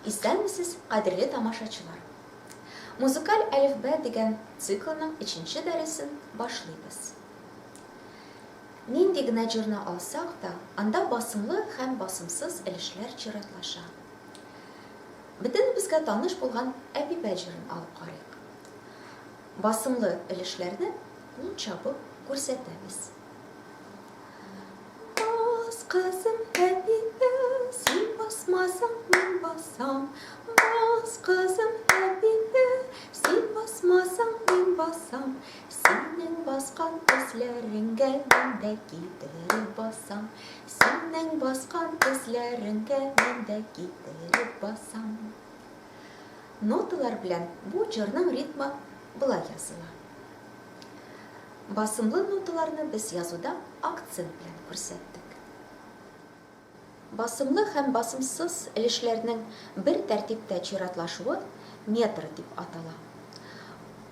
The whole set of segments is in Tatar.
Исәнмесез, кадерле тамашачылар. Музыкаль әлифбә дигән циклның 3-нче дәресен башлыйбыз. Нинди генә җырны алсак та, анда басымлы һәм басымсыз өлешләр чиратлаша. Бөтенебезгә таныш булган Әпипә җырын алып карыйк. Басымлы өлешләрне ул чабып күрсәтәбез. Бас кызым Әпипә, син басмасаң мин басам. Бас кызым Әпипә, син басмасаң мин басам. Синең баскан эзләреңгә мин дә китереп басам. Синең баскан эзләреңгә мин дә китереп басам. Ноталар белән бу җырның ритмы булай языла. Басымлы ноталарны без язуда акцент белән күрсәттек. Басымлы һәм басымсыз өлешләрнең бер тәртиптә чиратлашуы метр дип атала.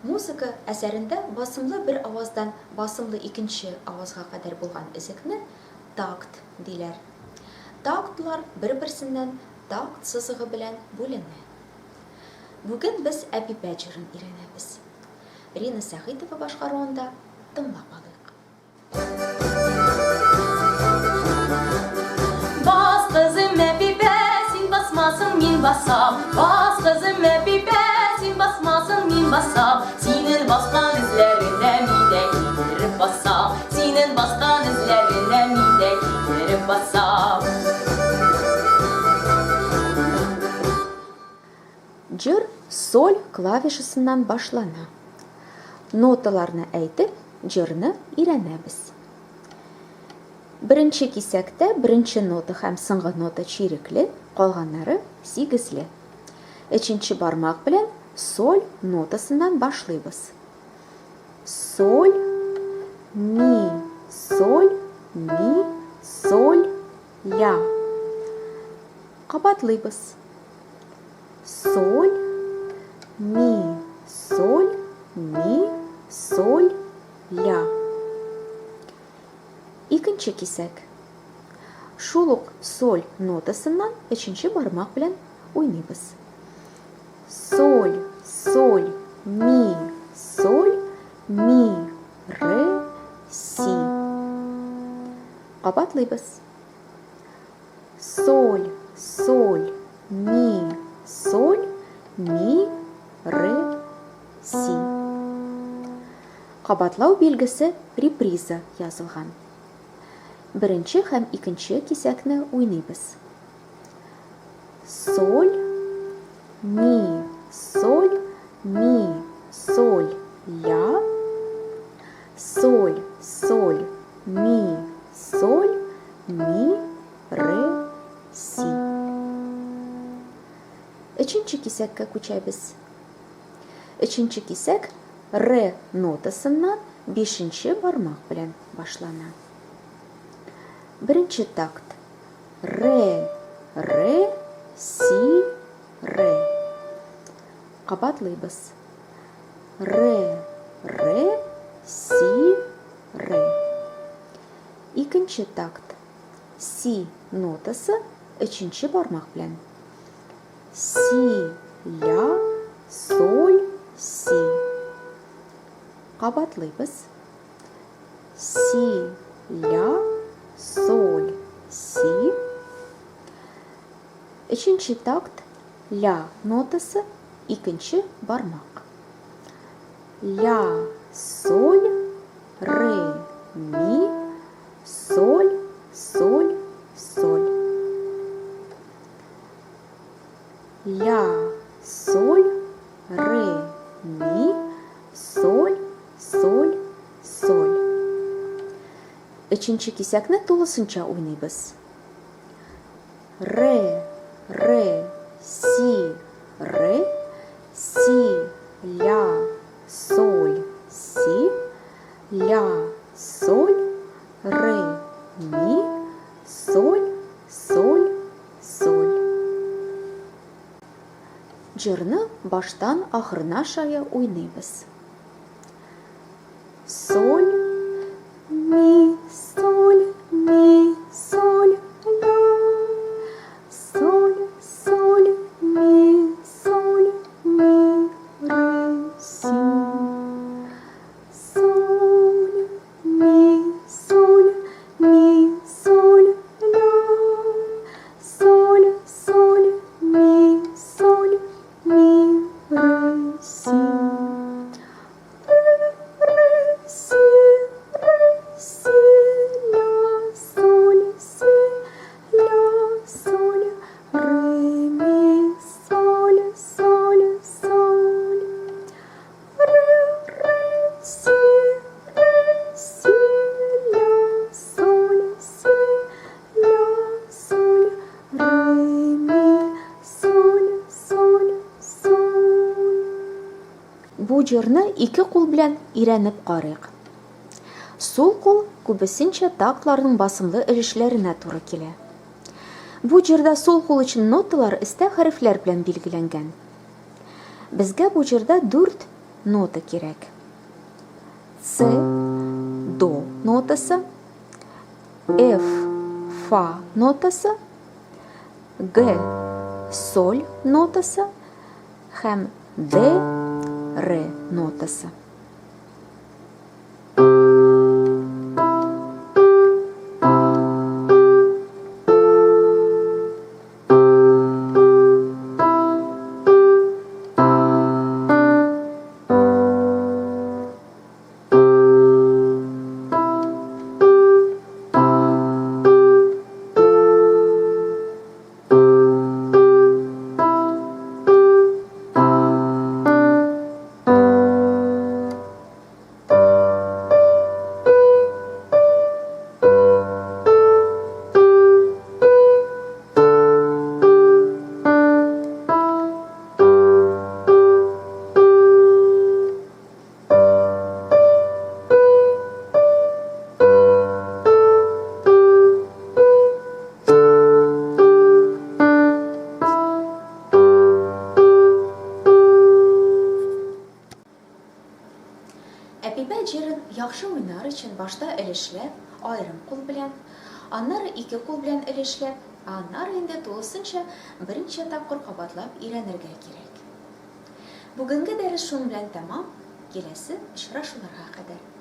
Музыка әсәрендә басымлы бер аваздан басымлы икенче авазга кадәр булган өзекне такт диләр. Тактлар бер-берсеннән такт сызыгы белән бүленә. Бүген без Әпипә җырын өйрәнәбез. Рина Сәгыйтова башкаруында тыңлап алыйк. Бас кызым Әпипә, син басмасаң мин басам. Бас кызым Әпипә, син басмасаң мин басам. Синең баскан эзләреңдә мин дә китереп басам. Синең баскан эзләреңдә мин дә китереп басам. Җыр соль клавишасыннан башлана. Ноталарны әйтеп, җырны өйрәнәбез. Беренче кисәктә беренче нота һәм соңгы нота чирекле, калганнары сигезле. Өченче бармак белән соль нотасыннан башлыйбыз. Соль, ми, соль, ля. Кабатлыйбыз. Соль, ми, соль, ля. Икенче кисәк. Шул ук соль нотасыннан өченче бармак белән уйныйбыз. Соль, ми, ре, си. Кабатлыйбыз. Соль, ми, ре, си. Кабатлау билгесе реприза язылган. Беренче һәм икенче кисәкне уйныйбыз. Соль, ми, ля. Соль, ми, ре, си. Өченче кисәккә күчәбез. Өченче кисәк ре нотасыннан 5-нче бармак белән башлана. Беренче такт. Ре, си, ре. Кабатлыйбыз. Ре, си, ре. Икенче такт. Си нотасы 3-нче бармак белән. Си, ля, соль, си. Кабатлыйбыз. Си, ля, соль, си. 3-нче такт. Ля нотасы 2-нче бармак. Ля, соль, ре, ми, соль, соль. Ля, соль, ре, ми, соль. Өченче кисәкне тулысынча уйныйбыз. Ре, си, ля, соль, си, ля, соль, ре, ми, соль. Җырны баштан ахырына шая уйныйбыз. Соль, ми, ля. Соль, ми, бу җырны ике кул белән өйрәнеп карыйк. Сул кул күбесенчә тактларның басымлы өлешләренә туры килә. Бу җырда сул кул өчен ноталар өстә хәрефләр белән билгеләнгән. Безгә бу җырда 4 нота кирәк. С, до нотасы, F, фа нотасы, Г, соль нотасы һәм Д, ре нотасы. Әпипә җырын яхшы уйнар өчен башта өлешләп, аерым кул белән, аннары ике кул белән өлешләп, аннары инде тулысынча беренче тапкыр кабатлап өйрәнергә кирәк. Бүгенге дәрес шуның белән тәмам. Киләсе очрашуларга кадәр.